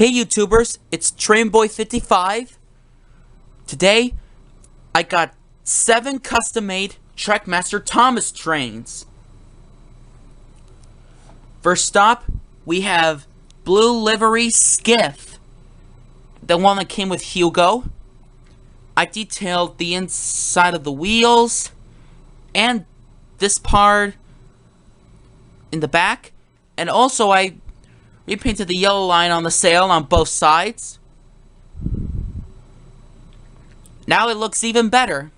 Hey YouTubers, it's TrainBoy55. Today, I got 7 custom-made Trackmaster Thomas trains. First up, we have Blue Livery Skiff, the one that came with Hugo. I detailed the inside of the wheels and this part in the back, and also I repainted the yellow line on the sail on both sides. Now it looks even better.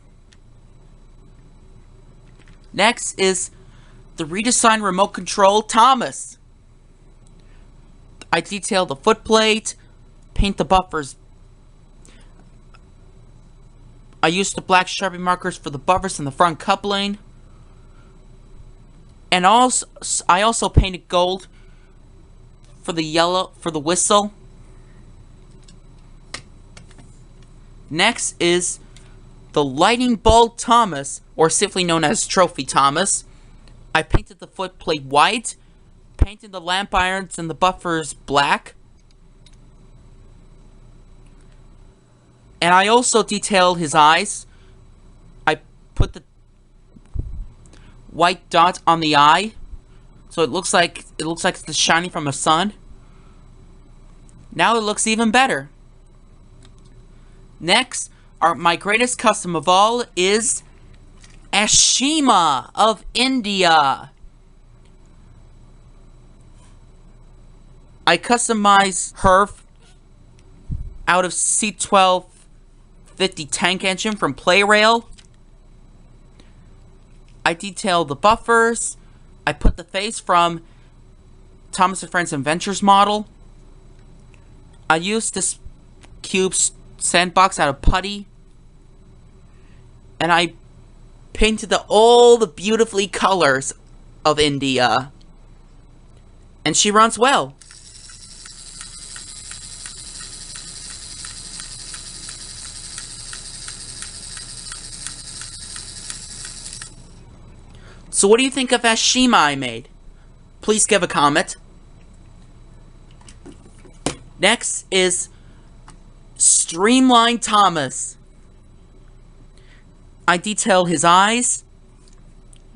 Next is the redesigned remote control Thomas. I detailed the footplate, paint the buffers. I used the black Sharpie markers for the buffers and the front coupling. And I also painted gold for the whistle. Next is the lightning bolt Thomas, or simply known as Trophy Thomas. I painted the footplate white, painted the lamp irons and the buffers black. And I also detailed his eyes. I put the white dot on the eye, so it looks like it's shining from a sun. Now it looks even better. Next, my greatest custom of all is Ashima of India. I customized her out of C1250 tank engine from Playrail. I detailed the buffers. I put the face from Thomas & Friends Adventures model. I used this cube sandbox out of putty. And I painted all the beautifully colors of India. And she runs well. So what do you think of Ashima I made? Please give a comment. Next is Streamline Thomas. I detail his eyes,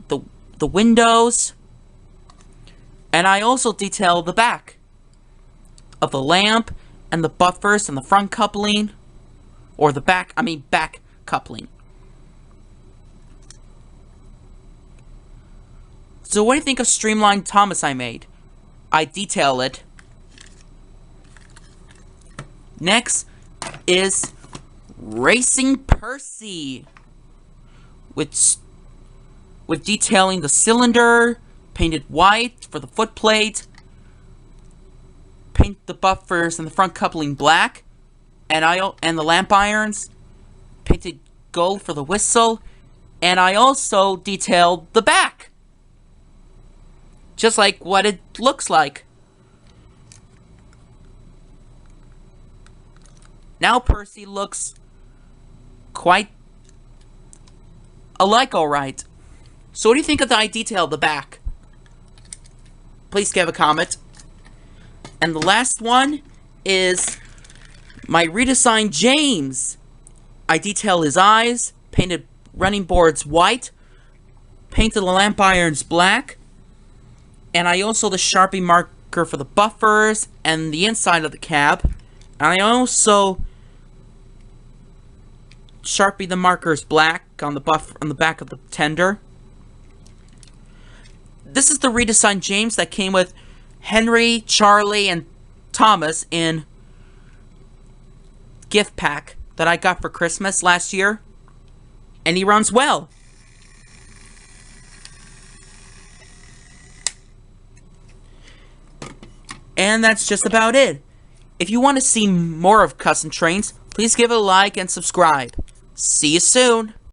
the windows, and I also detail the back of the lamp and the buffers and the front coupling, or the back coupling. So what do you think of Streamline Thomas I made? I detail it. Next is Racing Percy, with detailing the cylinder, painted white for the footplate, paint the buffers and the front coupling black, and the lamp irons, painted gold for the whistle, and I also detailed the back, just like what it looks like. Now Percy looks quite alike, alright. So what do you think of the I detailed the back? Please give a comment. And the last one is my redesigned James. I detailed his eyes, painted running boards white, painted the lamp irons black, and I also the Sharpie marker for the buffers and the inside of the cab. And I also Sharpie the markers black on the back of the tender. This is the redesigned James that came with Henry, Charlie, and Thomas in gift pack that I got for Christmas last year. And he runs well. And that's just about it. If you want to see more of custom trains, please give it a like and subscribe. See you soon!